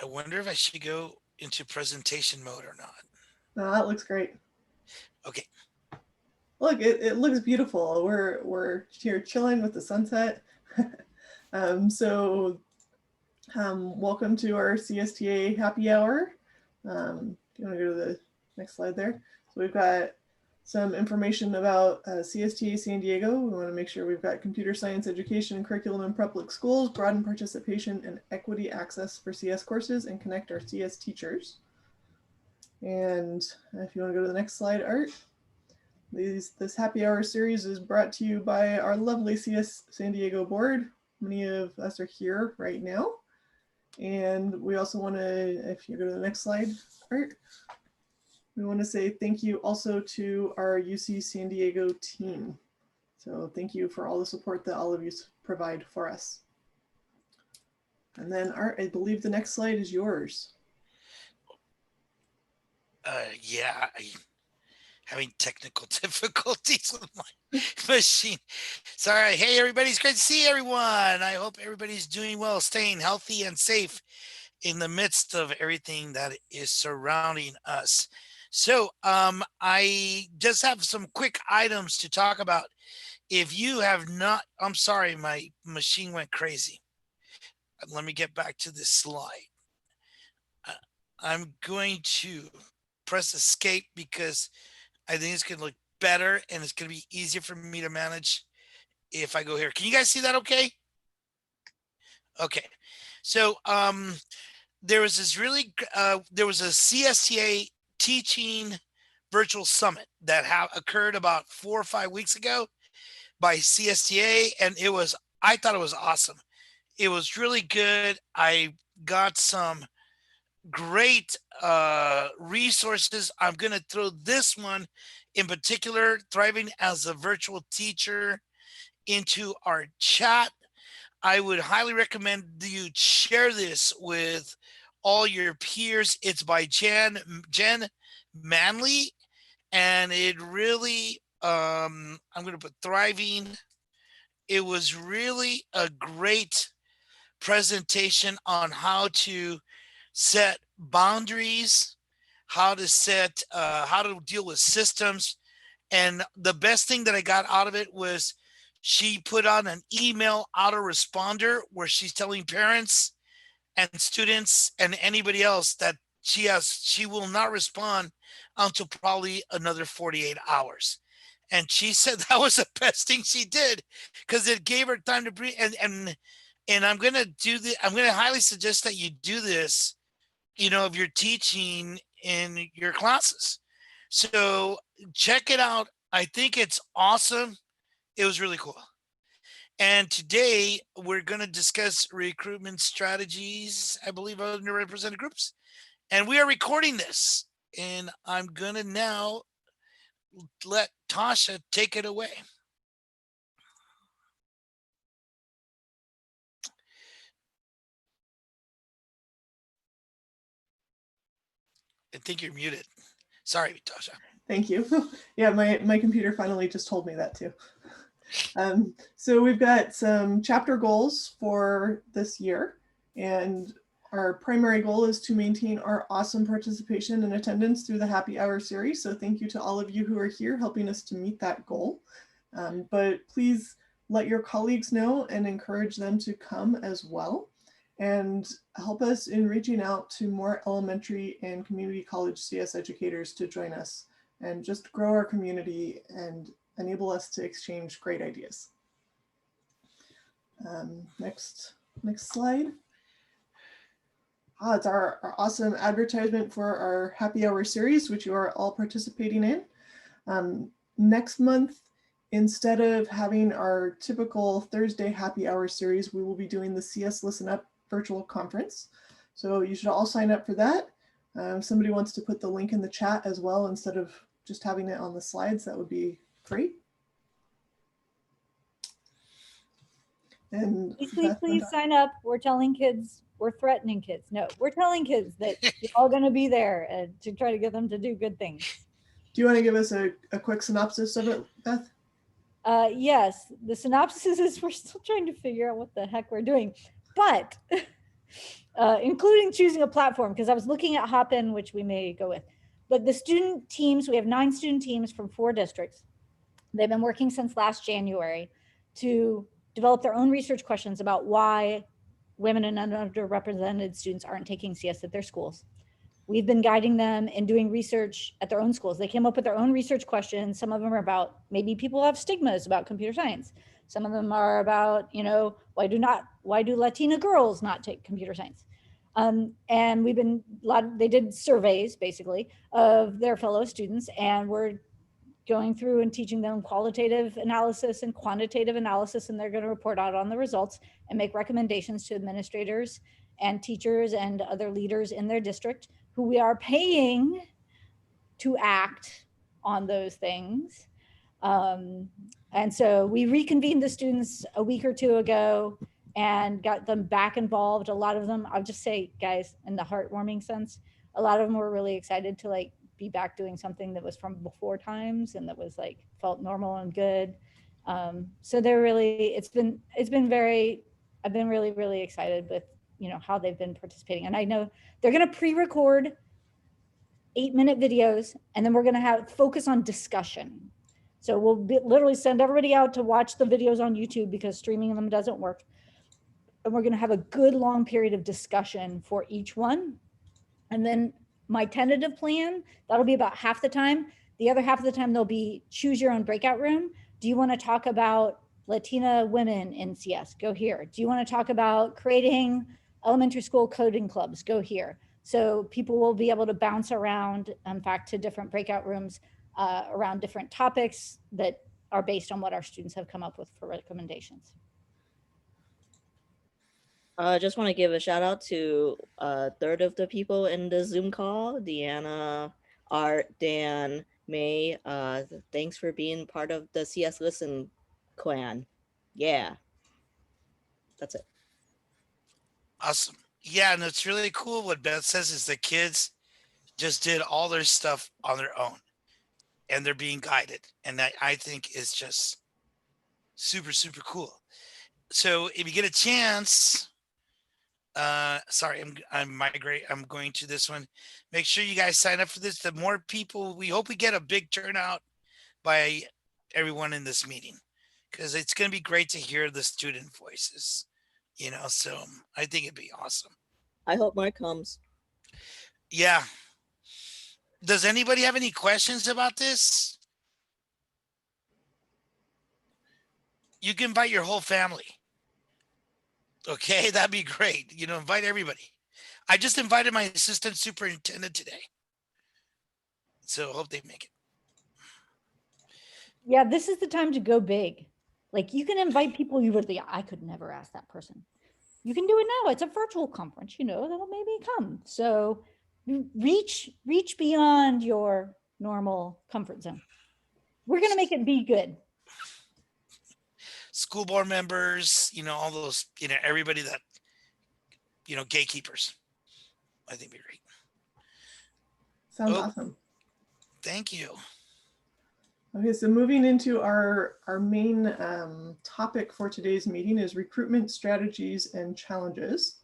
I wonder if I should go into presentation mode or not. No, that looks great. Okay. Look, it looks beautiful. We're here chilling with the sunset. Welcome to our CSTA happy hour. Do you want to go to the next slide there? So we've got some information about CSTA San Diego. We want to make sure we've got computer science education and curriculum in public schools, broaden participation and equity access for CS courses, and connect our CS teachers. And if you want to go to the next slide, Art. This happy hour series is brought to you by our lovely CS San Diego board. Many of us are here right now. And we also want to, if you go to the next slide, Art, we want to say thank you also to our UC San Diego team. So thank you for all the support that all of you provide for us. And then Art, I believe the next slide is yours. Yeah, having technical difficulties with my machine. Sorry. Hey, everybody. It's great to see everyone. I hope everybody's doing well, staying healthy and safe in the midst of everything that is surrounding us. So, I just have some quick items to talk about. If you have not, I'm sorry, my machine went crazy. Let me get back to this slide. Uh, I'm going to press escape because I think it's going to look better and it's going to be easier for me to manage if I go here. Can you guys see that okay? Okay. So there was this really there was a CSTA teaching virtual summit that occurred about 4 or 5 weeks ago by CSTA, and I thought it was awesome. It was really good. I got some great resources. I'm going to throw this one in particular, Thriving as a Virtual Teacher, into our chat. I would highly recommend you share this with all your peers. It's by Jen Manley, and it really I'm going to put Thriving. It was really a great presentation on how to set boundaries, how to deal with systems. And the best thing that I got out of it was she put on an email autoresponder where she's telling parents and students and anybody else that she will not respond until probably another 48 hours. And she said that was the best thing she did because it gave her time to breathe. And I'm gonna highly suggest that you do this, if you're teaching in your classes. So check it out. I think it's awesome. It was really cool. And today we're going to discuss recruitment strategies, I believe, underrepresented groups. And we are recording this. And I'm going to now let Tasha take it away. I think you're muted. Sorry, Tasha. Thank you. Yeah, my computer finally just told me that too. So we've got some chapter goals for this year, and our primary goal is to maintain our awesome participation and attendance through the happy hour series. So thank you to all of you who are here helping us to meet that goal. But please let your colleagues know and encourage them to come as well, and help us in reaching out to more elementary and community college CS educators to join us and just grow our community and enable us to exchange great ideas. Next slide. It's our awesome advertisement for our happy hour series, which you are all participating in. Next month, instead of having our typical Thursday happy hour series, we will be doing the CS Listen Up virtual conference. So you should all sign up for that. If somebody wants to put the link in the chat as well, instead of just having it on the slides, that would be great. And please sign up. We're telling kids, we're threatening kids. No, we're telling kids that you're all going to be there to try to get them to do good things. Do you want to give us a quick synopsis of it, Beth? Yes, the synopsis is we're still trying to figure out what the heck we're doing. But including choosing a platform, because I was looking at Hopin, which we may go with. But the student teams, we have 9 student teams from 4 districts. They've been working since last January to develop their own research questions about why women and underrepresented students aren't taking CS at their schools. We've been guiding them in doing research at their own schools. They came up with their own research questions. Some of them are about maybe people have stigmas about computer science. Some of them are about, you know, why do Latina girls not take computer science? And they did surveys basically of their fellow students, and we're going through and teaching them qualitative analysis and quantitative analysis, and they're going to report out on the results and make recommendations to administrators and teachers and other leaders in their district who we are paying to act on those things. And so we reconvened the students a week or 2 ago and got them back involved. A lot of them, I'll just say, guys, in the heartwarming sense, a lot of them were really excited to like be back doing something that was from before times and that was like felt normal and good. So they're really, it's been very, I've been really, really excited with, you know, how they've been participating. And I know they're going to pre-record 8-minute videos, and then we're going to have focus on discussion. So we'll literally send everybody out to watch the videos on YouTube because streaming them doesn't work. And we're going to have a good long period of discussion for each one. And then my tentative plan, that'll be about half the time. The other half of the time, there'll be choose your own breakout room. Do you want to talk about Latina women in CS? Go here. Do you want to talk about creating elementary school coding clubs? Go here. So people will be able to bounce around, in fact, to different breakout rooms around different topics that are based on what our students have come up with for recommendations. I just want to give a shout out to a third of the people in the Zoom call: Deanna, Art, Dan, May. Thanks for being part of the CS Listen clan. Yeah, that's it. Awesome. Yeah, and it's really cool. What Beth says is the kids just did all their stuff on their own, and they're being guided, and that I think is just super, super cool. So if you get a chance, sorry, I'm going to this one. Make sure you guys sign up for this. The more people, we hope we get a big turnout by everyone in this meeting, because it's going to be great to hear the student voices, you know, so I think it'd be awesome. I hope Mark comes. Yeah. Does anybody have any questions about this? You can invite your whole family. Okay, that'd be great. You know, invite everybody. I just invited my assistant superintendent today, so hope they make it. Yeah, this is the time to go big. Like you can invite people you would, I could never ask that person. You can do it now. It's a virtual conference, you know, that'll maybe come. So reach beyond your normal comfort zone. We're going to make it be good. School board members, you know, all those, you know, everybody that, you know, gatekeepers. I think it'd be great. Sounds awesome. Thank you. Okay, so moving into our main topic for today's meeting is recruitment strategies and challenges.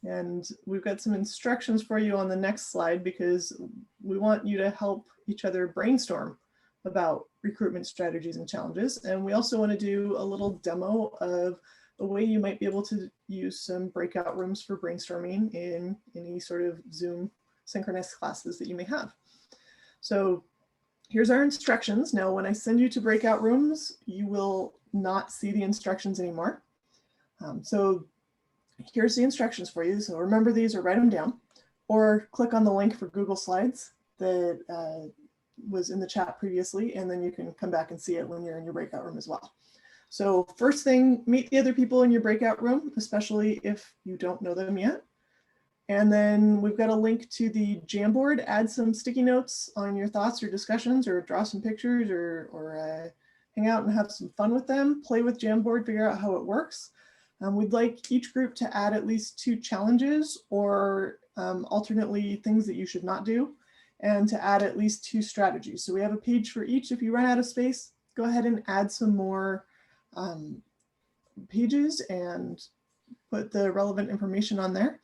And we've got some instructions for you on the next slide because we want you to help each other brainstorm about recruitment strategies and challenges. And we also want to do a little demo of a way you might be able to use some breakout rooms for brainstorming in any sort of Zoom synchronous classes that you may have. So here's our instructions. Now, when I send you to breakout rooms, you will not see the instructions anymore. So here's the instructions for you. So remember these or write them down, or click on the link for Google Slides that was in the chat previously, and then you can come back and see it when you're in your breakout room as well. So first thing, meet the other people in your breakout room, especially if you don't know them yet. And then we've got a link to the Jamboard. Add some sticky notes on your thoughts or discussions, or draw some pictures, or hang out and have some fun with them. Play with Jamboard, figure out how it works. We'd like each group to add at least 2 challenges, or alternately things that you should not do, and to add at least 2 strategies. So we have a page for each. If you run out of space, go ahead and add some more pages and put the relevant information on there.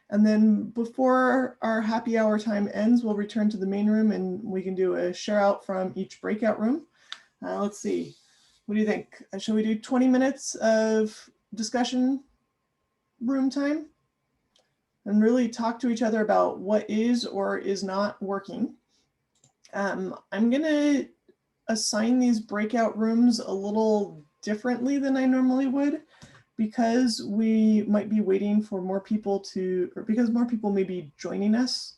And then before our happy hour time ends, we'll return to the main room and we can do a share out from each breakout room. Let's see, what do you think? Shall we do 20 minutes of discussion room time and really talk to each other about what is or is not working? I'm gonna assign these breakout rooms a little differently than I normally would, because we might be waiting for more people to, or because more people may be joining us.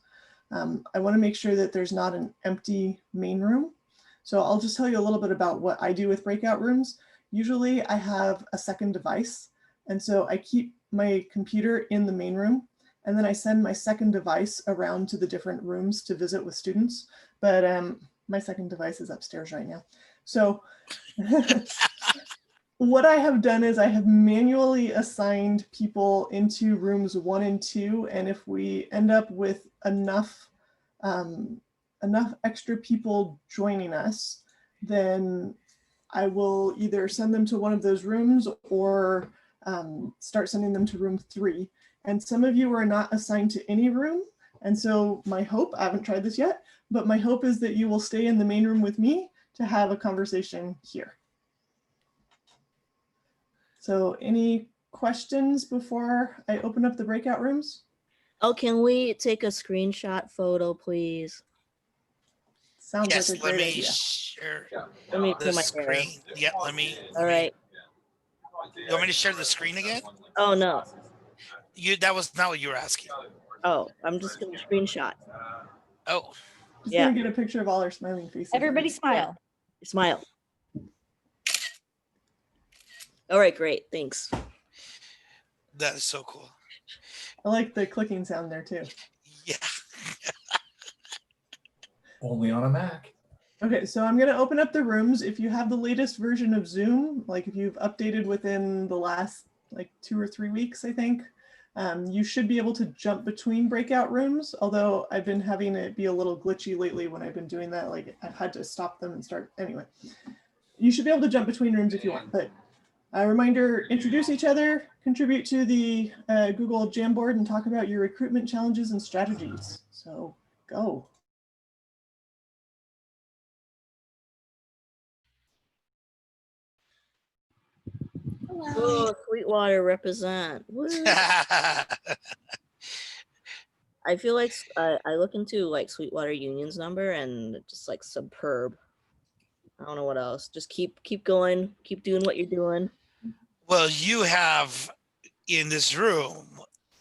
I want to make sure that there's not an empty main room. So I'll just tell you a little bit about what I do with breakout rooms. Usually I have a second device. And so I keep my computer in the main room, and then I send my second device around to the different rooms to visit with students. But my second device is upstairs right now. So what I have done is I have manually assigned people into rooms 1 and 2. And if we end up with enough extra people joining us, then I will either send them to one of those rooms or start sending them to room 3. And some of you are not assigned to any room. And so my hope, I haven't tried this yet, but my hope is that you will stay in the main room with me to have a conversation here. So any questions before I open up the breakout rooms? Oh, can we take a screenshot photo, please? Sounds Yes, like a let great me idea. share Let me the pull my hair. screen. Yeah, let me. All right. You want me to share the screen again? Oh, no. That was not what you were asking. Oh, I'm just going to screenshot. Oh, Just Yeah. gonna get a picture of all our smiling faces. Everybody smile. Smile. All right, great. Thanks. that is so cool. I like the clicking sound there too. Yeah. Only on a Mac. Okay, so I'm gonna open up the rooms. If you have the latest version of Zoom, like if you've updated within the last like 2 or 3 weeks, I think, you should be able to jump between breakout rooms. Although I've been having it be a little glitchy lately when I've been doing that. Like I've had to stop them and start. Anyway, you should be able to jump between rooms if you want. But a reminder, introduce each other, contribute to the Google Jamboard, and talk about your recruitment challenges and strategies. So go. Oh, Sweetwater represent. Woo. I feel like I look into like Sweetwater Union's number and it's just like superb. I don't know what else. Just keep going. Keep doing what you're doing. Well, you have in this room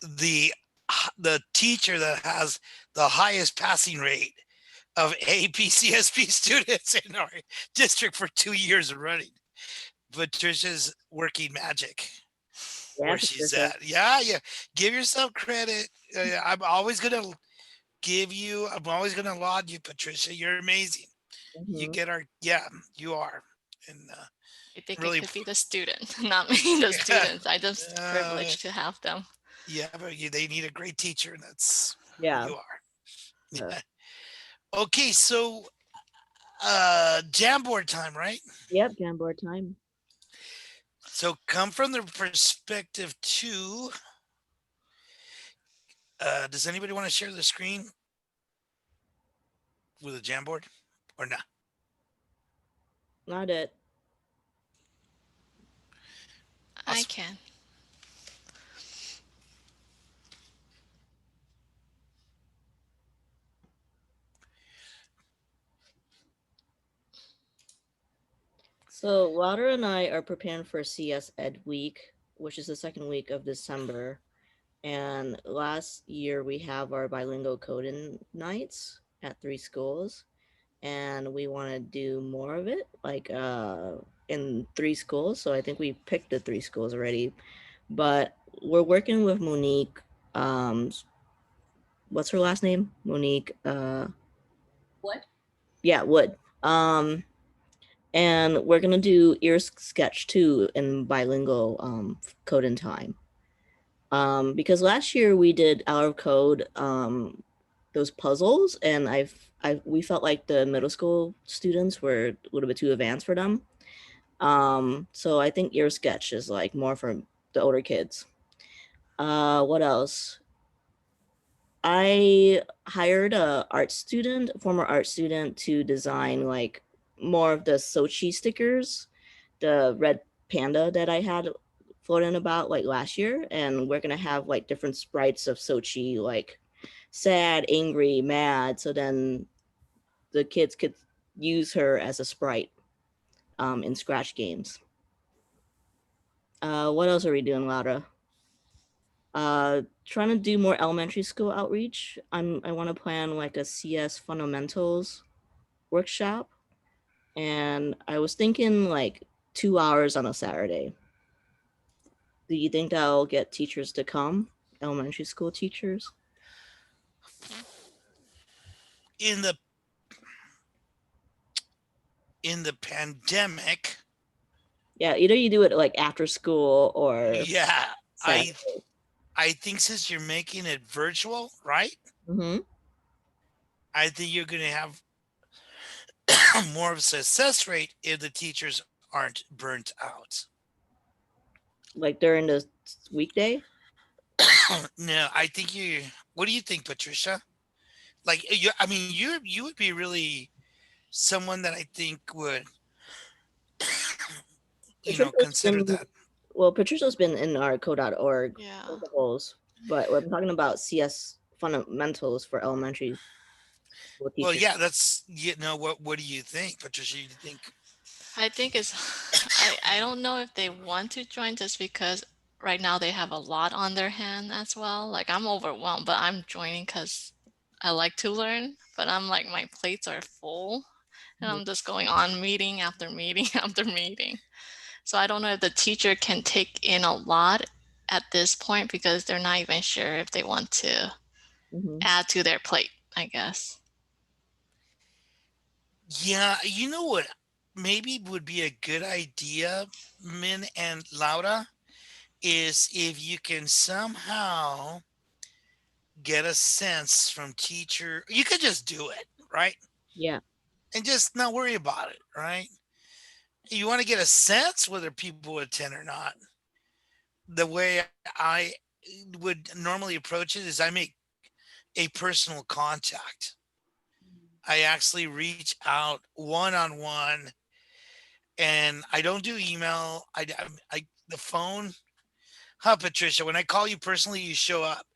the teacher that has the highest passing rate of APCSP students in our district for 2 years running. Patricia's working magic. Yeah, Where she's Patricia. at. Yeah, yeah. Give yourself credit. I'm always gonna laud you, Patricia. You're amazing. You Mhm. get you are. And I think really, it could be the student, not me, the students. I just privileged to have them. yeah, but they need a great teacher, and that's Yeah. who you are. Yeah. Yeah. Okay, so Jamboard time, right? Yep, Jamboard time. So come from the perspective to does anybody want to share the screen with a Jamboard or not? Not it. I Awesome. can. So Lauder and I are preparing for CS Ed Week, which is the second week of December. And last year we have our bilingual coding nights at 3 schools. And we want to do more of it, like in 3 schools. So I think we picked the 3 schools already. But we're working with Monique. What's her last name? Monique. Wood. Yeah, Wood. And we're gonna do ear sketch too in bilingual code and time. Because last year we did out of code those puzzles, and we felt like the middle school students were a little bit too advanced for them. So I think ear sketch is like more for the older kids. What else? I hired a former art student, to design like more of the Sochi stickers, the red panda that I had floating about like last year, and we're gonna have like different sprites of Sochi, like sad, angry, mad. So then the kids could use her as a sprite in Scratch games. What else are we doing, Laura? Trying to do more elementary school outreach. I want to plan like a CS fundamentals workshop, and I was thinking like 2 hours on a Saturday. Do you think that'll get teachers to come? Elementary school teachers? In the pandemic, Yeah, either you do it like after school or yeah, Saturday. I think since you're making it virtual, right? Mm-hmm. I think you're going to have more of a success rate if the teachers aren't burnt out. Like during the weekday? No, I think you. What do you think, Patricia? Like, I mean, you would be really someone that I think would, Patricia's consider been that. Well, Patricia's been in our code.org Yeah. principles, but I'm talking about CS fundamentals for elementary school Well, teachers. yeah, that's What do you think, Patricia? You think? I think it's I don't know if they want to join just because right now they have a lot on their hand as well. Like I'm overwhelmed, but I'm joining because I like to learn, but I'm like my plates are full and I'm just going on meeting after meeting after meeting. So I don't know if the teacher can take in a lot at this point because they're not even sure if they want to Mhm. add to their plate, I guess. Yeah, you know what? Maybe would be a good idea, Min and Laura, is if you can somehow get a sense from teacher. You could just do it, right? Yeah. And just not worry about it, right? You want to get a sense whether people would attend or not. The way I would normally approach it is I make a personal contact. I actually reach out one on one, and I don't do email. I the phone. Huh, Patricia? When I call you personally, you show up.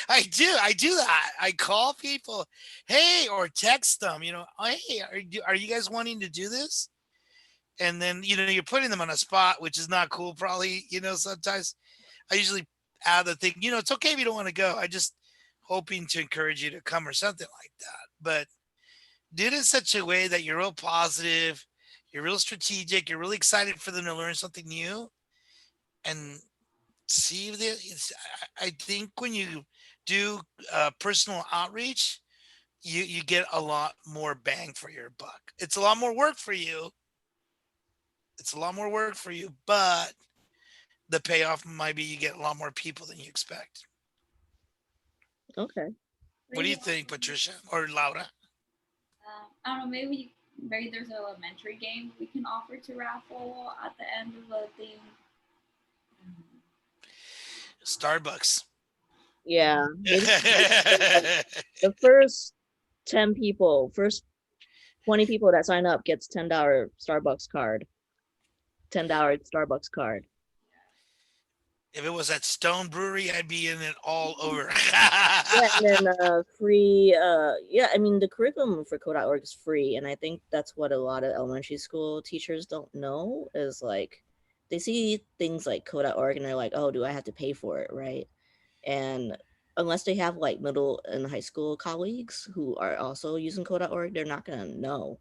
I do that. I call people, hey, or text them. Hey, are you guys wanting to do this? And then you're putting them on a spot, which is not cool. Probably, sometimes I usually add the thing. It's okay if you don't want to go. I just hoping to encourage you to come or something like that. But do it in such a way that you're real positive, you're real strategic, you're really excited for them to learn something new, and see if I think when you do personal outreach, you get a lot more bang for your buck. It's a lot more work for you. But the payoff might be you get a lot more people than you expect. Okay. What do you think, Patricia or Laura? I don't know, maybe there's an elementary game we can offer to raffle at the end of the thing. Starbucks. Yeah. Maybe the first 10 people, first 20 people that sign up gets $10 Starbucks card. $10 Starbucks card. If it was at Stone Brewery, I'd be in it all over. Yeah, and then free, yeah, I mean, the curriculum for code.org is free, and I think that's what a lot of elementary school teachers don't know is like, they see things like code.org and they're like, oh, do I have to pay for it, right? And unless they have like middle and high school colleagues who are also using code.org, they're not gonna know.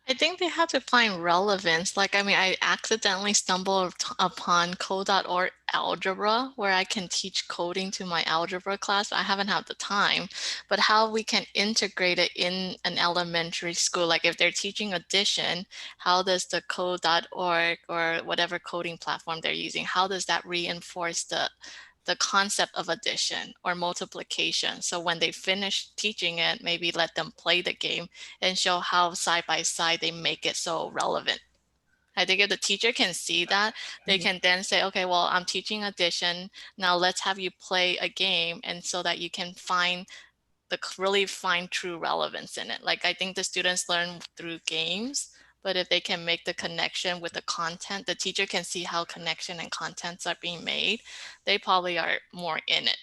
I think they have to find relevance. Like, I mean, I accidentally stumbled upon code.org algebra where I can teach coding to my algebra class. I haven't had the time, but how we can integrate it in an elementary school, like if they're teaching addition, how does the code.org or whatever coding platform they're using, how does that reinforce the concept of addition or multiplication? So when they finish teaching it, maybe let them play the game and show how side by side they make it so relevant. I think if the teacher can see that, they can then say, okay, well, I'm teaching addition. Now let's have you play a game, and so that you can really find true relevance in it. Like I think the students learn through games, but if they can make the connection with the content, the teacher can see how connection and contents are being made, they probably are more in it.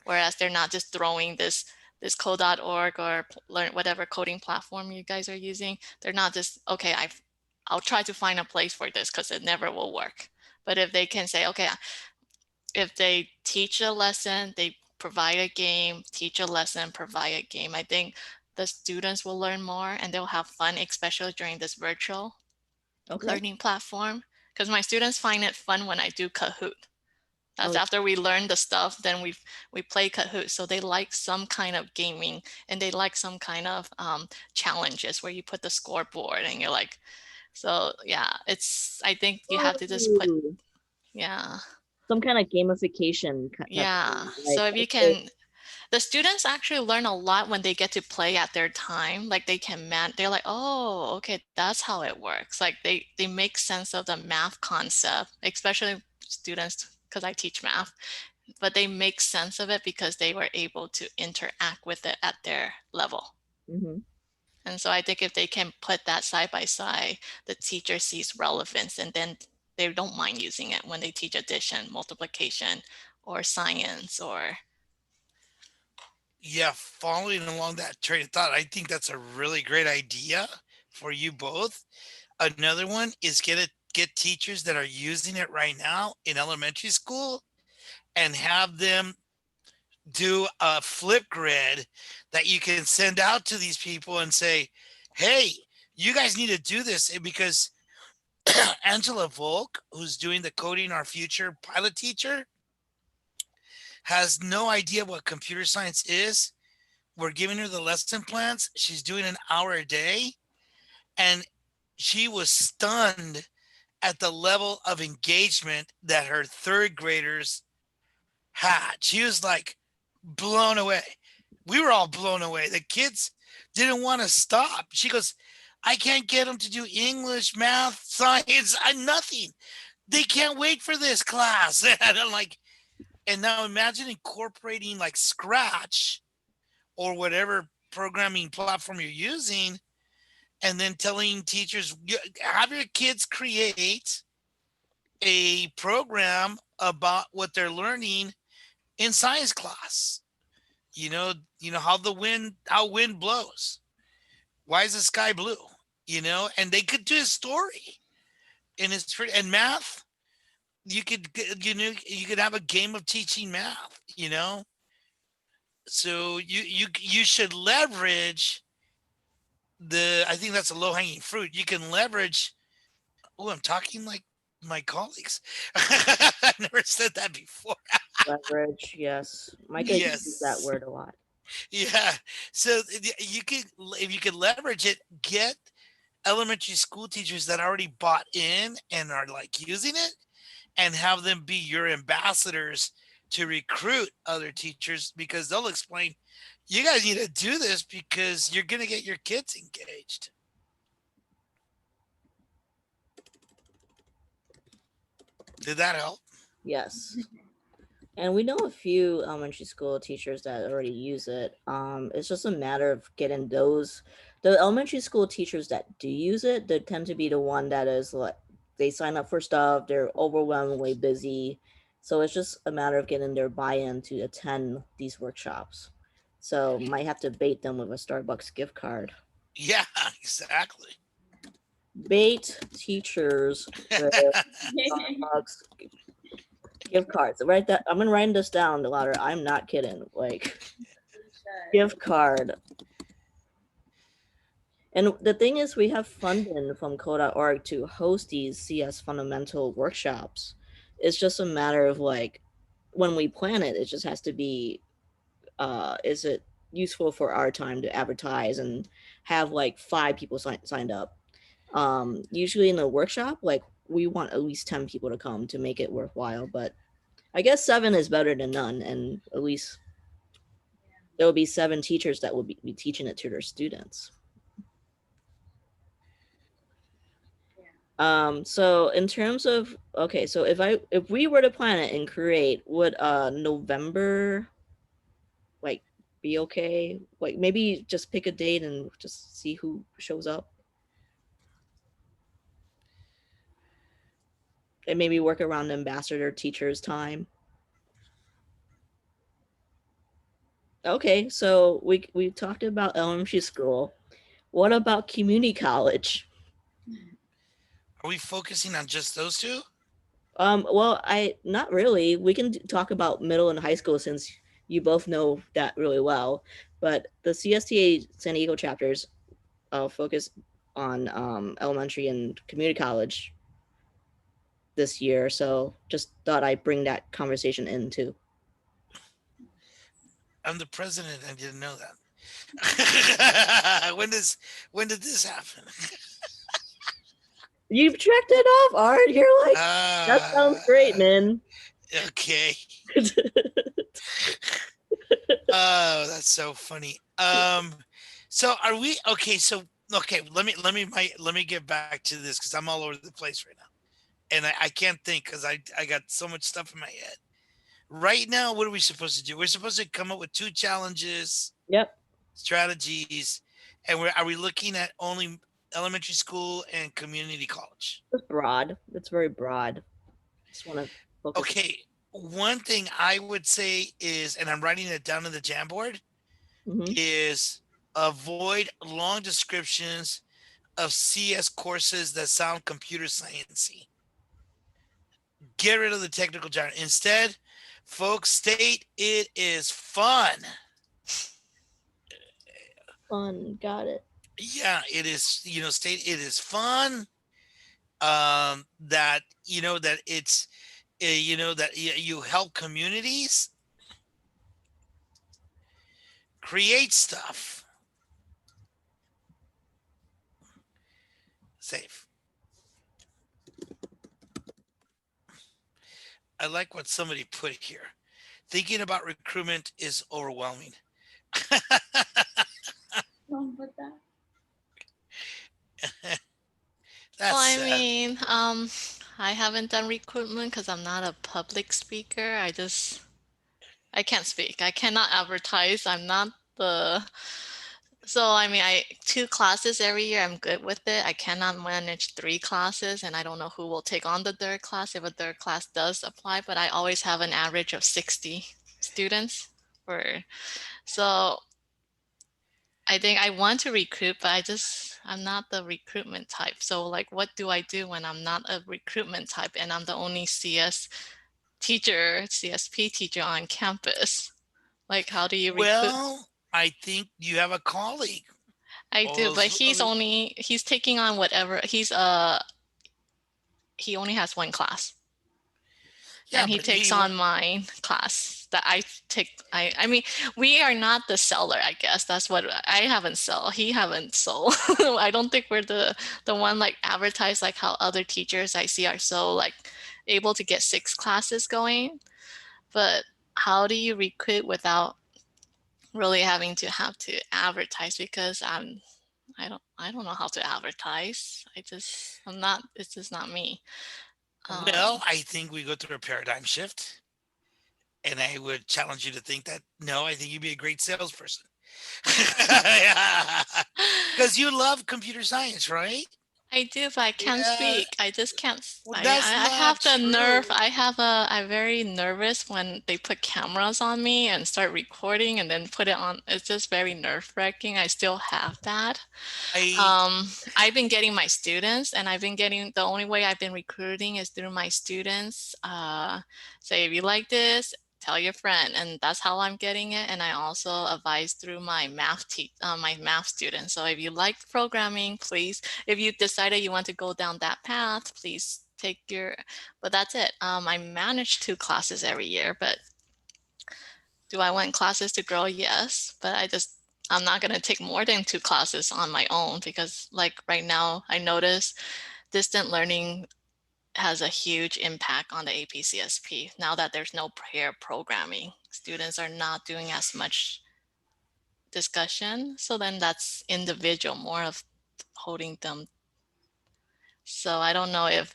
Whereas they're not just throwing this code.org or learn whatever coding platform you guys are using. They're not just, okay, I'll try to find a place for this because it never will work. But if they can say, okay, if they teach a lesson, they provide a game, teach a lesson, provide a game, I think the students will learn more and they'll have fun, especially during this virtual learning platform. Because my students find it fun when I do Kahoot. That's after we learn the stuff, then we play Kahoot. So they like some kind of gaming, and they like some kind of challenges where you put the scoreboard and you're like, so yeah, I think you have to just put, yeah. Some kind of gamification. Yeah. Like, So if you can, the students actually learn a lot when they get to play at their time. Like they can they're like, oh, okay, that's how it works. Like they make sense of the math concept, especially students, because I teach math, but they make sense of it because they were able to interact with it at their level. Mm-hmm. And so I think if they can put that side by side, the teacher sees relevance, and then they don't mind using it when they teach addition, multiplication, or science, or Yeah, following along that train of thought, I think that's a really great idea for you both. Another one is get teachers that are using it right now in elementary school and have them do a flip grid that you can send out to these people and say, "Hey, you guys need to do this," because Angela Volk, who's doing the Coding Our Future pilot teacher, has no idea what computer science is. We're giving her the lesson plans. She's doing an hour a day. And she was stunned at the level of engagement that her third graders had. She was like blown away. We were all blown away. The kids didn't want to stop. She goes, I can't get them to do English, math, science, nothing. They can't wait for this class. And I'm like, and now imagine incorporating like Scratch or whatever programming platform you're using, and then telling teachers, have your kids create a program about what they're learning in science class. How wind blows. Why is the sky blue? And they could do a story, and and math. You could have a game of teaching math. So you should leverage I think that's a low hanging fruit. You can leverage. Oh, I'm talking like my colleagues. I've never said that before. Leverage, yes. Micah uses that Yes. word a lot. Yeah. So if you could leverage it, get elementary school teachers that already bought in and are like using it, and have them be your ambassadors to recruit other teachers, because they'll explain, you guys need to do this because you're going to get your kids engaged. Did that help? Yes. And we know a few elementary school teachers that already use it. It's just a matter of getting the elementary school teachers that do use it, they tend to be the one that is like, they sign up for stuff, they're overwhelmingly busy. So it's just a matter of getting their buy-in to attend these workshops. So might have to bait them with a Starbucks gift card. Yeah, exactly. Bait teachers with Starbucks gift cards. Write that. I'm gonna write this down, Louder. I'm not kidding. Like gift card. And the thing is, we have funding from code.org to host these CS fundamental workshops. It's just a matter of like, when we plan it, it just has to be, is it useful for our time to advertise and have like 5 people signed up? Usually in a workshop, like we want at least 10 people to come to make it worthwhile, but I guess 7 is better than none, and at least there will be 7 teachers that will be teaching it to their students. So in terms of, okay, so if we were to plan it and create, would November like be okay? Like maybe just pick a date and just see who shows up, and maybe work around the ambassador teacher's time. Okay, so we talked about elementary school. What about community college? Are we focusing on just those two? Well, I not really. We can talk about middle and high school since you both know that really well. But the CSTA San Diego chapters focus on elementary and community college this year, so just thought I'd bring that conversation in too. I'm the president. I didn't know that. When did this happen? You've checked it off, Art. You're like, that sounds great, man. Okay. Oh, that's so funny. So are we okay? So okay, let me get back to this because I'm all over the place right now, and I can't think because I got so much stuff in my head. Right now, what are we supposed to do? We're supposed to come up with two challenges, Yep, strategies, and are we looking at only elementary school and community college? it's broad. It's very broad. Just want to focus. Okay, one thing I would say is, and I'm writing it down in the Jamboard, Mm-hmm. is avoid long descriptions of CS courses that sound computer sciencey. Get rid of the technical jargon. Instead, folks, state it is fun. Fun, got it. Yeah, it is. State it is fun. That that it's that you help communities create stuff. Safe. I like what somebody put here. Thinking about recruitment is overwhelming. Don't put that. Well, That's I mean, I haven't done recruitment because I'm not a public speaker. I can't speak. I cannot advertise. I'm not the, so I mean, I 2 classes every year. I'm good with it. I cannot manage 3 classes, and I don't know who will take on the third class if a third class does apply. But I always have an average of 60 students. So I think I want to recruit, but I'm not the recruitment type. So like, what do I do when I'm not a recruitment type and I'm the only CSP teacher on campus? Like, how do you recruit? well. I think you have a colleague. I All do, but those other, he's taking on whatever. He only has 1 class. yeah, And he but takes on my class that I take. I mean, we are not the seller, I guess. That's what I haven't sell. He haven't sold. I don't think we're the one like advertised like how other teachers I see are so like able to get 6 classes going. But how do you recruit without really having to have to advertise? Because I don't know how to advertise. I'm not, it's just not me. well, I think we go through a paradigm shift, and I would challenge you to think that no, I think you'd be a great salesperson. Because you love computer science, right? I do, but I can't Yeah, speak. I just can't. well, that's I not have the nerve. true. I'm very nervous when they put cameras on me and start recording and then put it on. It's just very nerve-wracking. I still have that. I I've been getting my students, and the only way I've been recruiting is through my students. Say, if you like this, tell your friend, and that's how I'm getting it. And I also advise through my my math students. So if you like programming, please, if you decided you want to go down that path, please but that's it. I manage 2 classes every year, but do I want classes to grow? Yes, but I'm not going to take more than 2 classes on my own, because like right now I notice distant learning has a huge impact on the APCSP. Now that there's no pair programming, students are not doing as much discussion. So then that's individual, more of holding them So I don't know if,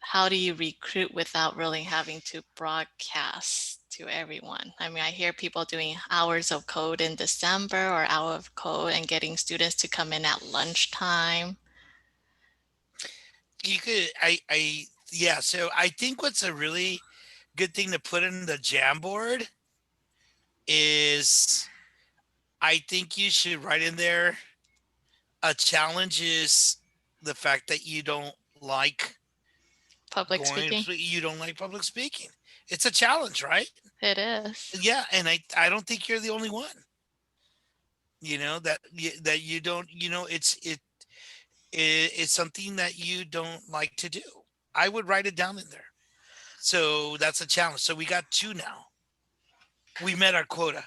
how do you recruit without really having to broadcast to everyone? I mean, I hear people doing hours of code in December or hour of code and getting students to come in at lunchtime. You could, yeah. So I think what's a really good thing to put in the Jamboard is I think you should write in there a challenge is the fact that you don't like Public speaking. you don't like public speaking. It's a challenge, right? It is. Yeah, and I don't think you're the only one. You know that you don't. You know, it's something that you don't like to do. I would write it down in there. So that's a challenge. So we got two now. We met our quota.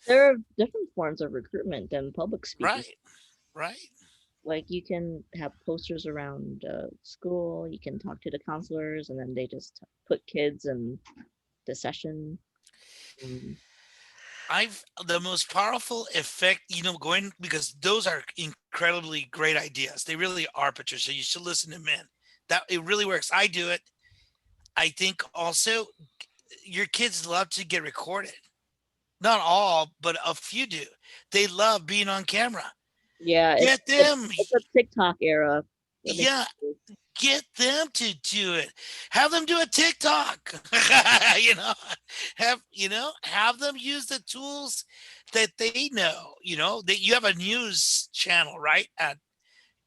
There are different forms of recruitment than public speaking. Right, right. Like you can have posters around school, you can talk to the counselors, and then they just put kids in the session. Um, I've the most powerful effect, going because those are incredibly great ideas. They really are, Patricia. You should listen to men. That it really works. I do it. I think also your kids love to get recorded. Not all, but a few do. They love being on camera. yeah, Get them, it's a TikTok era. yeah, get them to do it. Have them do a TikTok. you know, have them use the tools that they know. That you have a news channel, right, at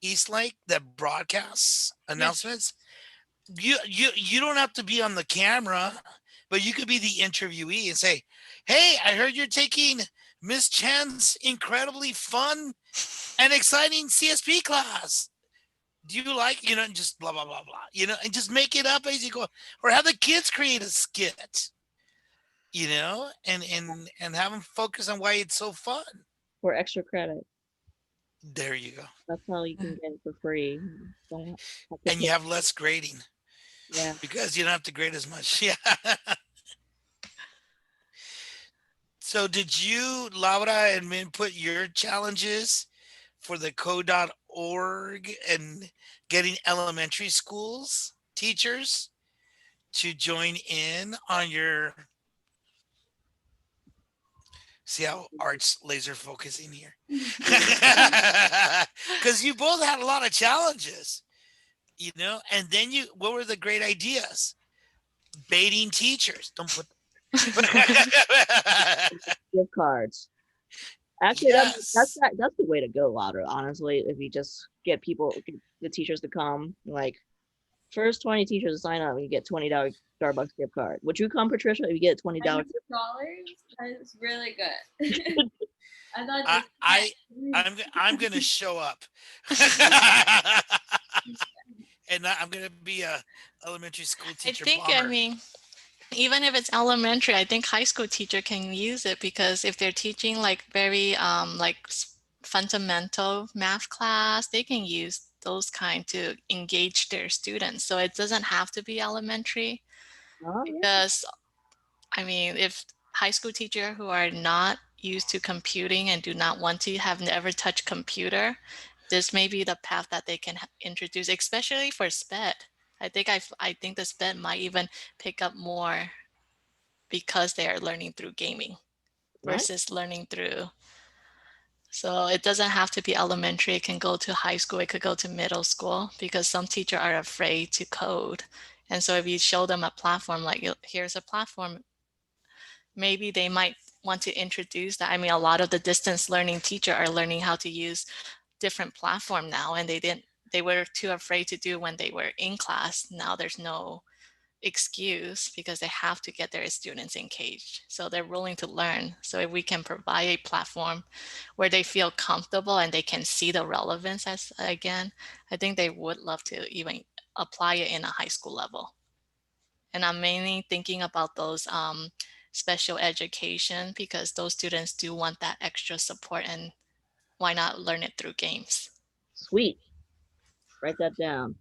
Eastlake that broadcasts announcements. You don't have to be on the camera, but you could be the interviewee and say, "Hey, I heard you're taking Miss Chan's incredibly fun and exciting CSP class. Do you like, and just blah blah blah blah, and just make it up as you go, or have the kids create a skit, and have them focus on why it's so fun. For extra credit. There you go. That's how you can get it for free. Don't have to And you pay. have less grading Yeah. because you don't have to grade as much. Yeah. So did you, Laura and Min, put your challenges for the code.org and getting elementary schools teachers to join in on your, see how Art's laser focusing here? Because you both had a lot of challenges, and then what were the great ideas? Baiting teachers. Don't put Gift cards. Actually, yes. that's the way to go, Louder. Honestly, if you just get the teachers to come, like first 20 teachers to sign up, and you get $20 Starbucks gift card. Would you come, Patricia? If you get $20, That's really good. I thought I'm gonna show up, and I'm gonna be a elementary school teacher. I mean, even if it's elementary, I think high school teacher can use it, because if they're teaching like very fundamental math class, they can use those kind to engage their students. So it doesn't have to be elementary, because I mean, if high school teacher who are not used to computing and do not want to, have never touched computer, this may be the path that they can introduce, especially for SPED. I think the SPED might even pick up more because they are learning through gaming versus learning through. So it doesn't have to be elementary. It can go to high school. It could go to middle school, because some teachers are afraid to code. And so if you show them a platform, like here's a platform, maybe they might want to introduce that. I mean, a lot of the distance learning teacher are learning how to use different platform now, and they were too afraid to do when they were in class. Now there's no excuse, because they have to get their students engaged. So they're willing to learn. So if we can provide a platform where they feel comfortable and they can see the relevance again, I think they would love to even apply it in a high school level. And I'm mainly thinking about those special education, because those students do want that extra support, and why not learn it through games? Sweet. Write that down.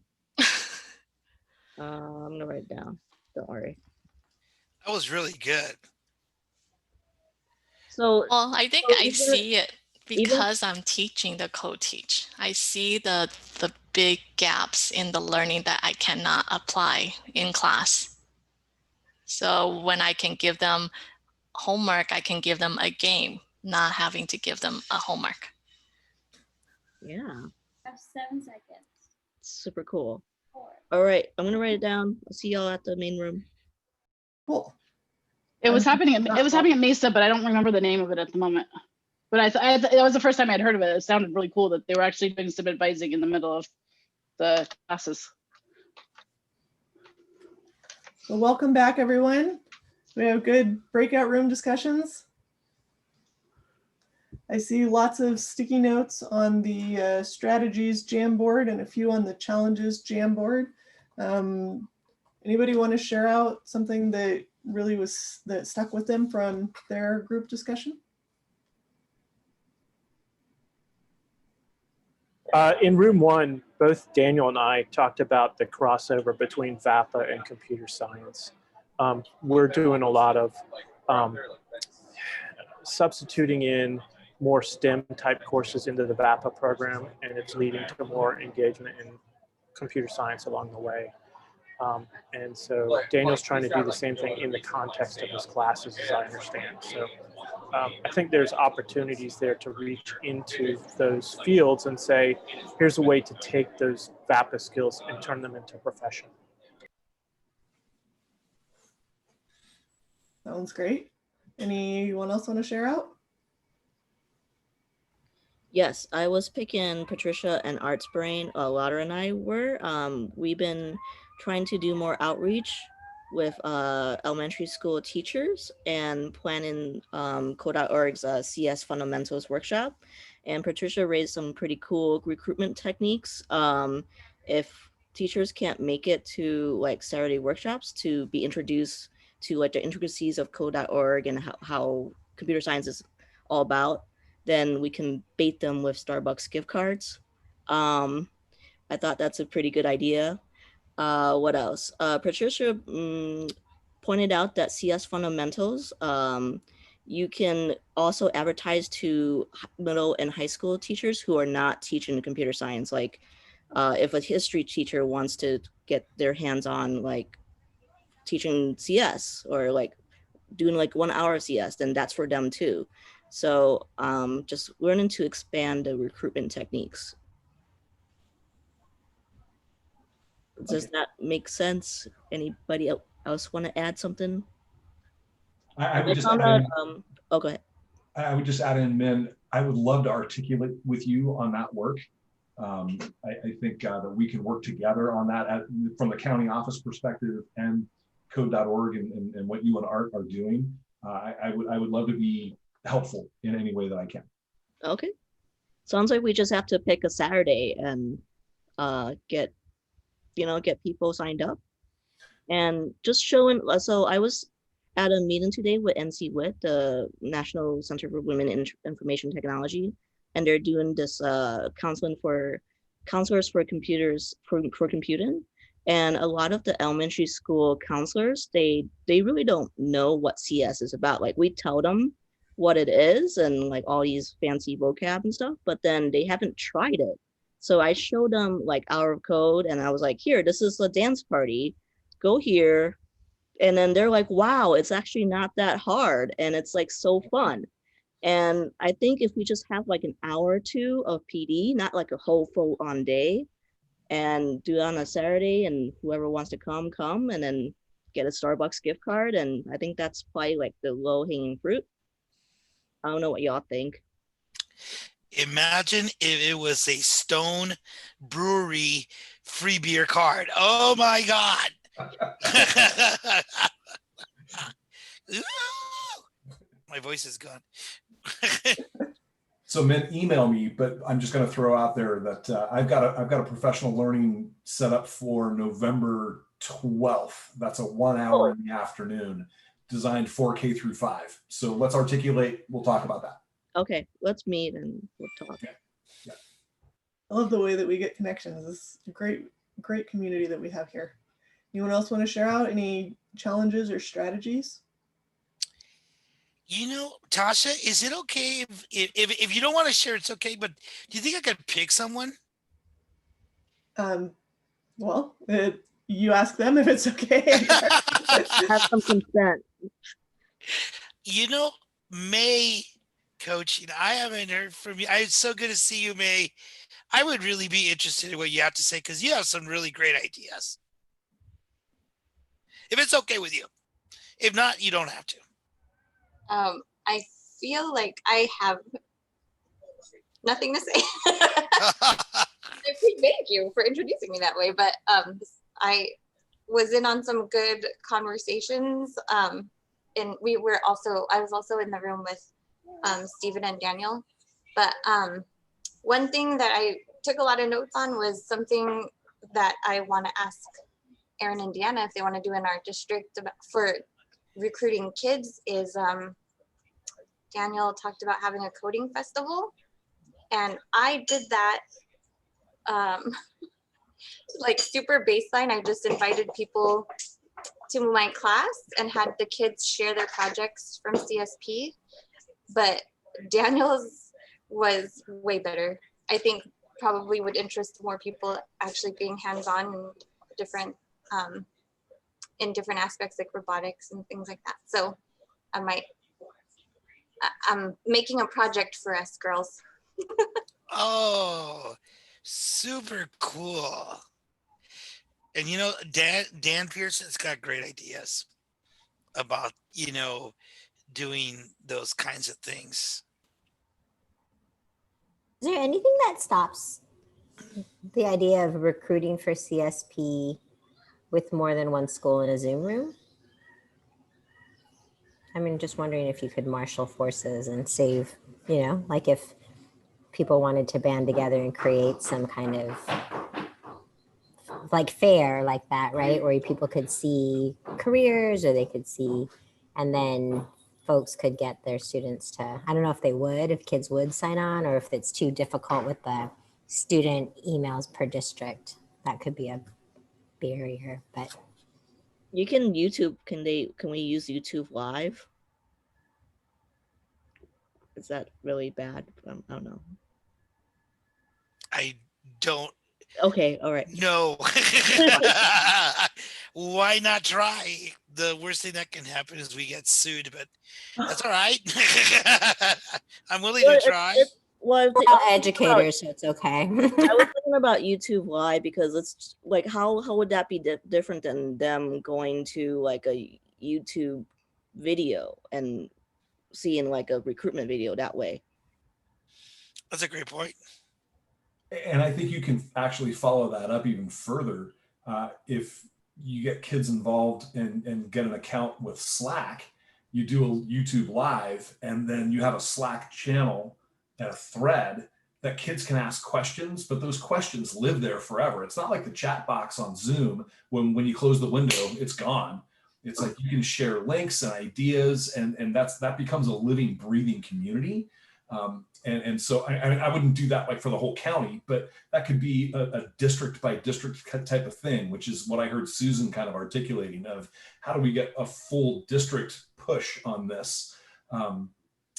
I'm gonna write it down. Don't worry. That was really good. So, well, I think I see it because I'm teaching the co-teach. I see the big gaps in the learning that I cannot apply in class. So when I can give them homework, I can give them a game, not having to give them a homework. Yeah, I have 7 seconds. super cool. 4. All right, I'm gonna write it down. I'll see y'all at the main room. Cool. It was I'm happening. It was happening at Mesa, but I don't remember the name of it at the moment. But that was the first time I'd heard of it. It sounded really cool that they were actually doing some advising in the middle of the classes. So welcome back, everyone. We have good breakout room discussions. I see lots of sticky notes on the strategies Jamboard and a few on the challenges Jamboard. Anybody want to share out something that really that stuck with them from their group discussion? In room one, both Daniel and I talked about the crossover between VAPA and computer science. We're doing a lot of substituting in more STEM type courses into the VAPA program, and it's leading to more engagement in computer science along the way. And so Daniel's trying to do the same thing in the context of his classes, as I understand. So I think there's opportunities there to reach into those fields and say, here's a way to take those VAPA skills and turn them into a profession. Sounds great. Anyone else want to share out? Yes, I was picking Patricia and Art's brain. Lauder and I were. We've been trying to do more outreach with elementary school teachers and planning Code.org's CS Fundamentals workshop. And Patricia raised some pretty cool recruitment techniques. If teachers can't make it to like Saturday workshops to be introduced to like the intricacies of Code.org and how computer science is all about, then we can bait them with Starbucks gift cards. I thought that's a pretty good idea. What else? Patricia pointed out that CS Fundamentals, you can also advertise to middle and high school teachers who are not teaching computer science. Like if a history teacher wants to get their hands on like teaching CS or like doing like 1 hour of CS, then that's for them too. So just learning to expand the recruitment techniques. Does that make sense? Anybody else want to add something? I would just add add in, oh, go ahead. I would just add in, Min, I would love to articulate with you on that work. I think that we can work together on that from the county office perspective and Code.org and what you and Art are doing. I would love to be helpful in any way that I can. Okay. Sounds like we just have to pick a Saturday and get people signed up and just showing. So I was at a meeting today with NC WIT, the National Center for Women in Information Technology, and they're doing this counselors for computing. And a lot of the elementary school counselors, they really don't know what CS is about. Like we tell them what it is and like all these fancy vocab and stuff, but then they haven't tried it. So I showed them like Hour of Code and I was like, here, this is a dance party, go here. And then they're like, wow, it's actually not that hard. And it's like so fun. And I think if we just have like an hour or two of PD, not like a whole full on day, and do it on a Saturday and whoever wants to come, and then get a Starbucks gift card. And I think that's probably like the low hanging fruit. I don't know what y'all think. Imagine if it was a Stone Brewery free beer card. Oh my God. My voice is gone. So Min, email me, but I'm just going to throw out there that I've got a professional learning set up for November 12th. That's a 1 hour in the afternoon, designed for K through 5. So let's articulate. We'll talk about that. Okay, let's meet and we'll talk. Okay. Yeah. I love the way that we get connections. It's a great community that we have here. Anyone else want to share out any challenges or strategies? Tasha, is it okay if you don't want to share? It's okay. But do you think I could pick someone? Well, you ask them if it's okay. Have some consent. May, Coach. I haven't heard from you. It's so good to see you, May. I would really be interested in what you have to say because you have some really great ideas. If it's okay with you. If not, you don't have to. I feel like I have nothing to say. Thank you for introducing me that way. But I was in on some good conversations. And I was also in the room with Stephen and Daniel. But one thing that I took a lot of notes on was something that I want to ask Aaron and Deanna if they want to do in our district for recruiting kids is Daniel talked about having a coding festival, and I did that like super baseline. I just invited people to my class and had the kids share their projects from CSP, but Daniel's was way better. I think probably would interest more people actually being hands-on in different aspects like robotics and things like that. So I'm making a project for us girls. Oh, super cool. And Dan Pearson's got great ideas about, doing those kinds of things. Is there anything that stops the idea of recruiting for CSP with more than one school in a Zoom room? I mean, just wondering if you could marshal forces and save, like if people wanted to band together and create some kind of like fair like that, right? Where people could see careers or they could see, and then folks could get their students to, I don't know if kids would sign on, or if it's too difficult with the student emails per district. That could be a barrier, but. You can YouTube, can we use YouTube Live? Is that really bad? I don't know. I don't. Okay, all right. No. Why not try? The worst thing that can happen is we get sued, but that's all right. I'm willing to try. We're all educators, so it's okay. I was thinking about YouTube Live because it's like, how would that be different than them going to like a YouTube video and seeing like a recruitment video that way? That's a great point. And I think you can actually follow that up even further if you get kids involved and get an account with Slack. You do a YouTube Live, and then you have a Slack channel and a thread that kids can ask questions, but those questions live there forever. It's not like the chat box on Zoom when you close the window, it's gone. It's like you can share links and ideas, and that becomes a living, breathing community. And so I wouldn't do that like for the whole county, but that could be a district by district type of thing, which is what I heard Susan kind of articulating of how do we get a full district push on this.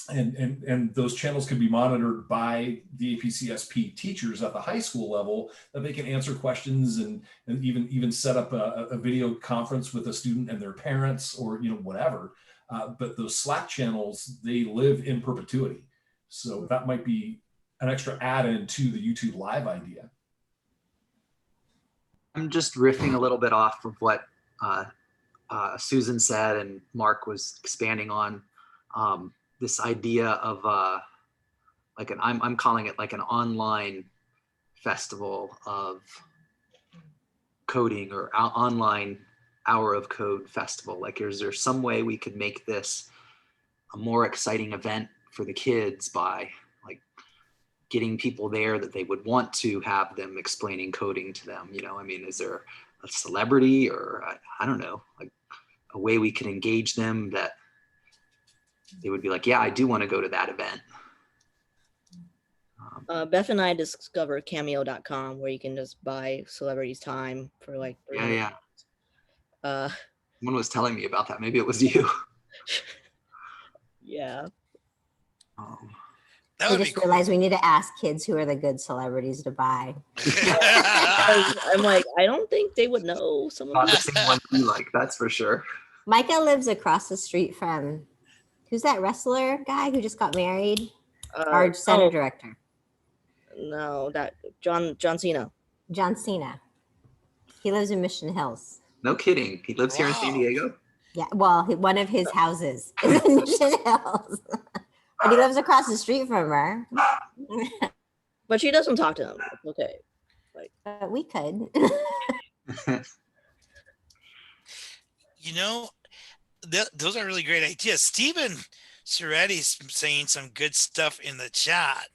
And those channels can be monitored by the APCSP teachers at the high school level, that they can answer questions and even set up a video conference with a student and their parents, or whatever. But those Slack channels, they live in perpetuity. So that might be an extra add-in to the YouTube Live idea. I'm just riffing a little bit off of what Susan said and Mark was expanding on. This idea of I'm calling it like an online festival of coding, or online hour of code festival. Like, is there some way we could make this a more exciting event for the kids by like getting people there that they would want to have them explaining coding to them? I mean, is there a celebrity, or I don't know, like a way we could engage them that they would be like, yeah, I do want to go to that event. Beth and I discovered cameo.com, where you can just buy celebrities time for like yeah. Someone was telling me about that. Maybe it was you. Yeah. That We would be just cool. realized we need to ask kids who are the good celebrities to buy. I'm like, I don't think they would know some of Not the these. same one we like, that's for sure. Micah lives across the street from, who's that wrestler guy who just got married? Our center director. No, that John Cena. John Cena. He lives in Mission Hills. No kidding. He lives here in San Diego? Yeah, well, one of his houses is in Mission Hills. But he lives across the street from her. But she doesn't talk to him. It's okay. Like, we could. You know, those are really great ideas. Steven Soretti's saying some good stuff in the chat.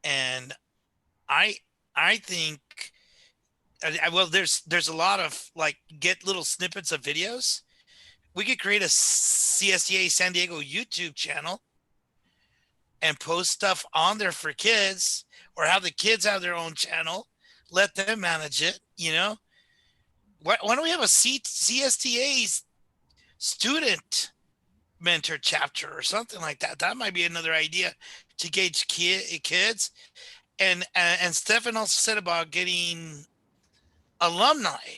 And I think, well, there's a lot of like, get little snippets of videos. We could create a CSTA San Diego YouTube channel and post stuff on there for kids, or have the kids have their own channel, let them manage it, you know? Why don't we have a CSTA student mentor chapter or something like that? That might be another idea to gauge kids. And Stefan also said about getting alumni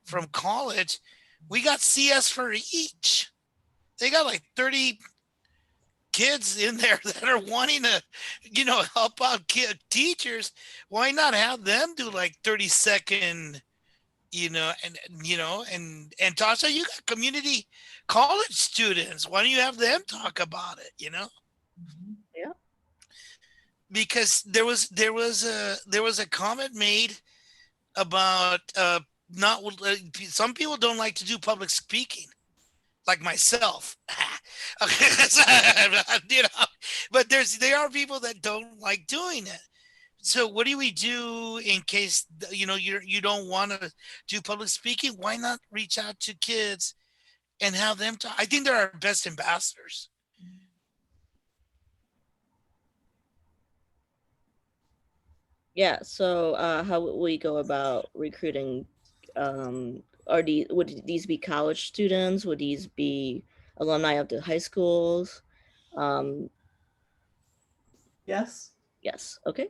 from college. We got CS for each. They got like 30 kids in there that are wanting to, you know, help out teachers. Why not have them do like 30-second, you know, and Tasha, you got community college students. Why don't you have them talk about it, you know? Yeah. Because there was a comment made about not some people don't like to do public speaking, like myself. You know, but there are people that don't like doing it. So what do we do in case, you know, you don't want to do public speaking? Why not reach out to kids and have them talk? I think they're our best ambassadors. yeah. So how would we go about recruiting? Would these be college students? Would these be alumni of the high schools? Yes. Yes. Okay.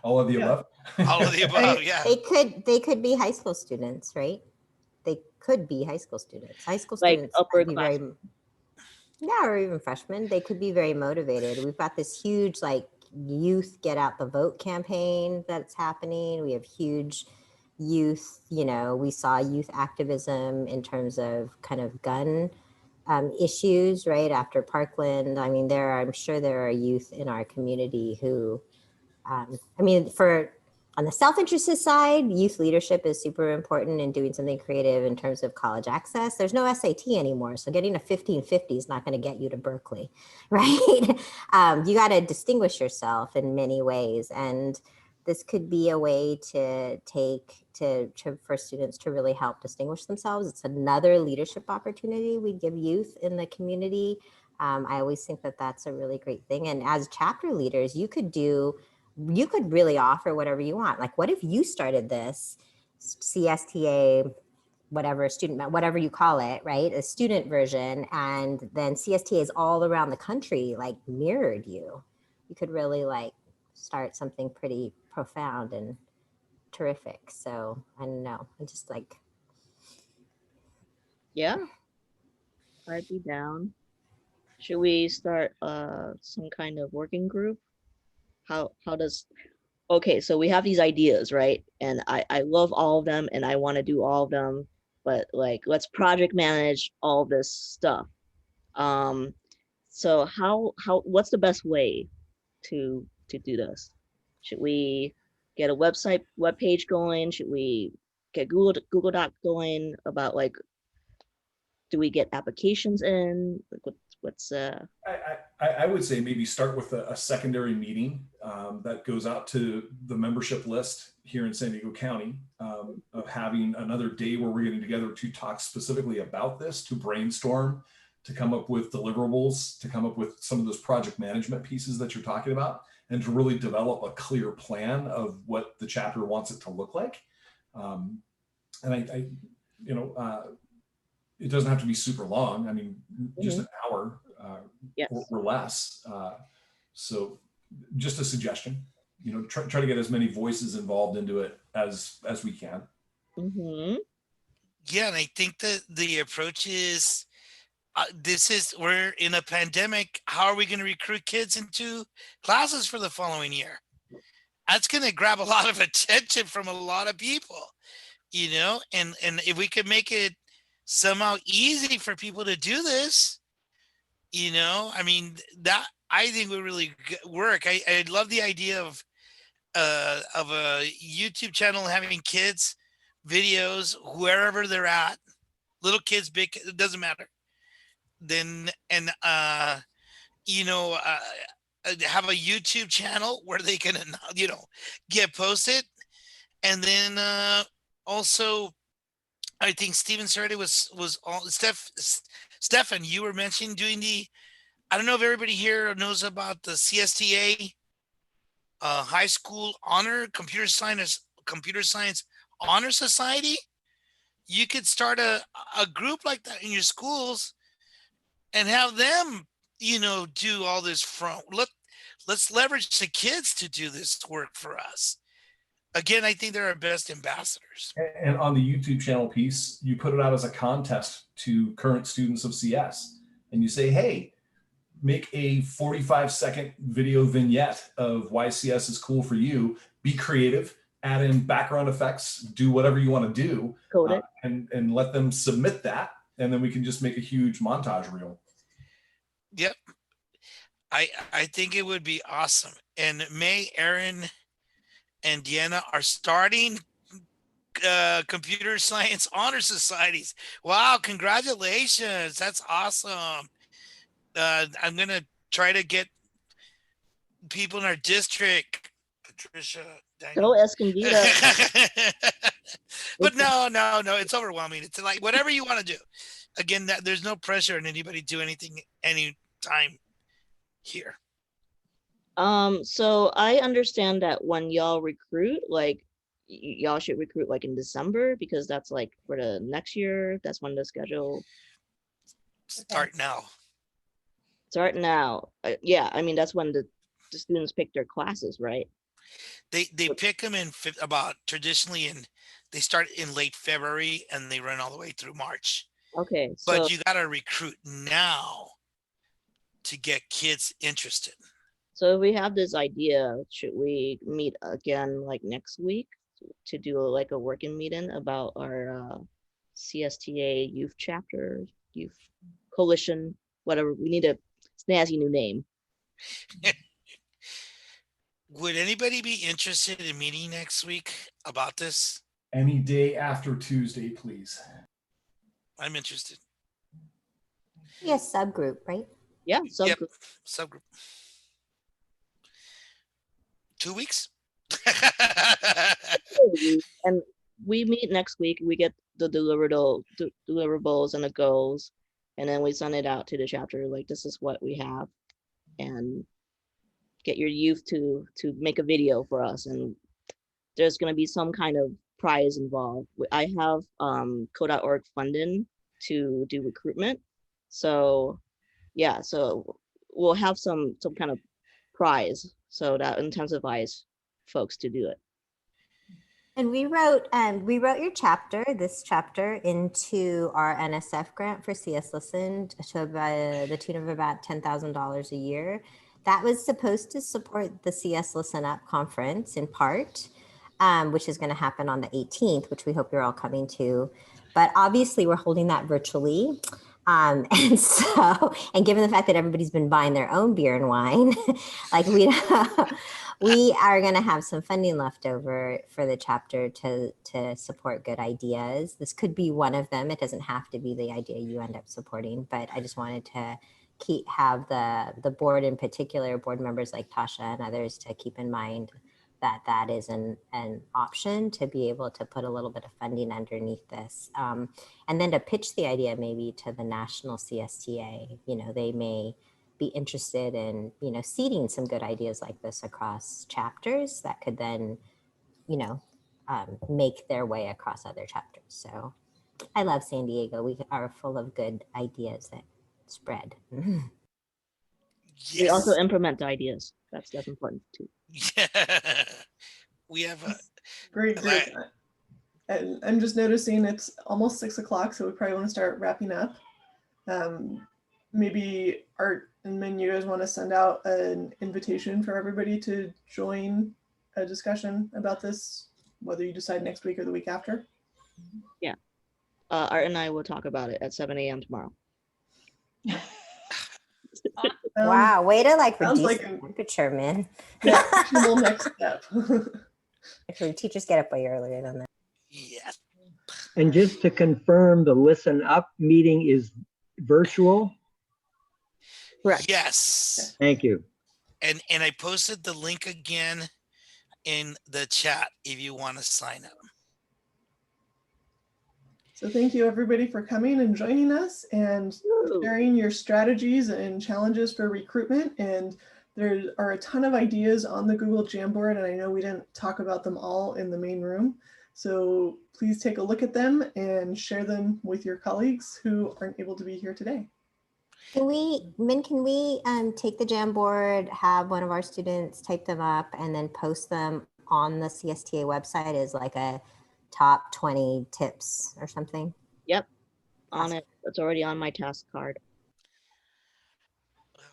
All of the above. All of the above. Yeah. They could be high school students, right? They could be high school students. High school Like students upper might be class. or even freshmen. They could be very motivated. We've got this huge like youth get out the vote campaign that's happening. We have huge youth, you know, we saw youth activism in terms of kind of gun issues, right? After Parkland. I mean, I'm sure there are youth in our community who, I mean, on the self-interested side, youth leadership is super important in doing something creative in terms of college access. There's no SAT anymore, so getting a 1550 is not going to get you to Berkeley, right? You got to distinguish yourself in many ways, and this could be a way for students to really help distinguish themselves. It's another leadership opportunity we give youth in the community. I always think that that's a really great thing. And as chapter leaders, you could really offer whatever you want. Like, what if you started this CSTA, whatever you call it, right? A student version, and then CSTAs all around the country like mirrored you. You could really like start something pretty profound and terrific. So I don't know. I just like. Yeah. I'd be down. Should we start some kind of working group? How does okay, so we have these ideas, right? And I love all of them and I want to do all of them, but like let's project manage all this stuff. So what's the best way to do this? Should we get a web page going? Should we get Google Doc going about like, do we get applications in? Like what's I would say maybe start with a secondary meeting that goes out to the membership list here in San Diego County, of having another day where we're getting together to talk specifically about this, to brainstorm, to come up with deliverables, to come up with some of those project management pieces that you're talking about, and to really develop a clear plan of what the chapter wants it to look like. And it doesn't have to be super long. I mean, just an hour Yes. or less. So just a suggestion, try to get as many voices involved into it as we can. Mm-hmm. Yeah, and I think that the approach is we're in a pandemic. How are we going to recruit kids into classes for the following year? That's going to grab a lot of attention from a lot of people, and if we could make it somehow easy for people to do this, I mean, that I think would really work. I love the idea of a YouTube channel having kids videos wherever they're at, little kids, big, it doesn't matter. Then and have a YouTube channel where they can get posted, and then also I think Steven Serrati was all Stefan. You were mentioning doing the. I don't know if everybody here knows about the CSTA high school honor computer science honor society. You could start a group like that in your schools and have them, do all this let's leverage the kids to do this work for us. Again, I think they're our best ambassadors. And on the YouTube channel piece, you put it out as a contest to current students of CS, and you say, hey, make a 45-second video vignette of why CS is cool for you. Be creative, add in background effects, do whatever you want to do, Code it. and let them submit that, and then we can just make a huge montage reel. Yep. I think it would be awesome. And May, Aaron, and Deanna are starting computer science honor societies. Wow, congratulations. That's awesome. I'm going to try to get people in our district. Patricia, Daniel. Go Escondido. But no, it's overwhelming. It's like whatever you want to do. Again, there's no pressure on anybody to do anything anytime here. So I understand that when y'all recruit, like y'all should recruit like in December, because that's like for the next year. That's when the schedule start now. Yeah, I mean that's when the students pick their classes, right? They pick them in traditionally they start in late February and they run all the way through March. Okay, but you got to recruit now to get kids interested. So if we have this idea, should we meet again like next week to do like a working meeting about our CSTA youth chapter, youth coalition, whatever? We need a snazzy new name. Would anybody be interested in meeting next week about this? Any day after Tuesday, please. I'm interested. Yes, subgroup, right? Yeah, subgroup. Yep, subgroup. 2 weeks. And we meet next week. We get the deliverables and the goals, and then we send it out to the chapter. Like, this is what we have, and get your youth to make a video for us. And there's going to be some kind of prize involved. I have code.org funding to do recruitment. So yeah, so we'll have some kind of prize, so that intensifies folks to do it. And we wrote this chapter into our NSF grant for CS Listen to the tune of about $10,000 a year. That was supposed to support the CS Listen Up conference in part, which is going to happen on the 18th, which we hope you're all coming to. But obviously we're holding that virtually. And given the fact that everybody's been buying their own beer and wine, like we are going to have some funding left over for the chapter to support good ideas. This could be one of them. It doesn't have to be the idea you end up supporting, but I just wanted to have the board, in particular, board members like Tasha and others, to keep in mind that is an option to be able to put a little bit of funding underneath this. And then to pitch the idea maybe to the national CSTA, they may be interested in, seeding some good ideas like this across chapters that could then, make their way across other chapters. So I love San Diego. We are full of good ideas that spread. We also Yes. implement the ideas. That's important too. Yeah. We have a Great group. And I'm just noticing it's almost 6 o'clock, so we probably want to start wrapping up. Maybe Art and Min, you guys want to send out an invitation for everybody to join a discussion about this, whether you decide next week or the week after? Yeah. Art and I will talk about it at 7 a.m. tomorrow. Wow, way to like sounds reduce like the temperature, man. Yeah, actionable next step. Actually, teachers get up way earlier than that. Yes. And just to confirm, the Listen Up meeting is virtual? Correct. Yes. Thank you. And I posted the link again in the chat if you want to sign up. So thank you everybody for coming and joining us and sharing your strategies and challenges for recruitment. And there are a ton of ideas on the Google Jamboard, and I know we didn't talk about them all in the main room. So please take a look at them and share them with your colleagues who aren't able to be here today. Can we take the Jamboard, have one of our students type them up and then post them on the CSTA website as like a top 20 tips or something? Yep. On it. It's already on my task card.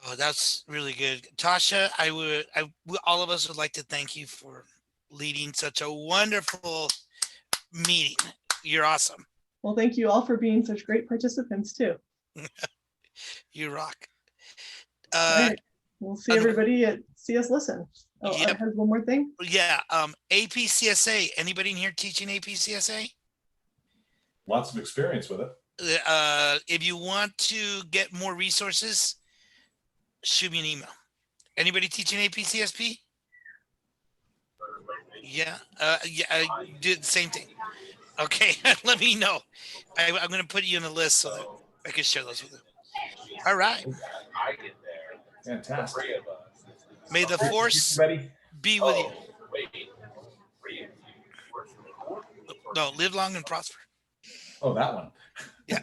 Oh, that's really good. Tasha, all of us would like to thank you for leading such a wonderful meeting. You're awesome. Well, thank you all for being such great participants too. You rock. All right. We'll see everybody at CS Listen. Oh, yep. Art has one more thing. Yeah. APCSA. Anybody in here teaching APCSA? Lots of experience with it. If you want to get more resources, shoot me an email. Anybody teaching APCSP? Yeah. Yeah. I did the same thing. Okay. Let me know. I'm going to put you on the list so that I can share those with you. All right. Fantastic. May the force be with you. No, live long and prosper. Oh, that one. Yeah.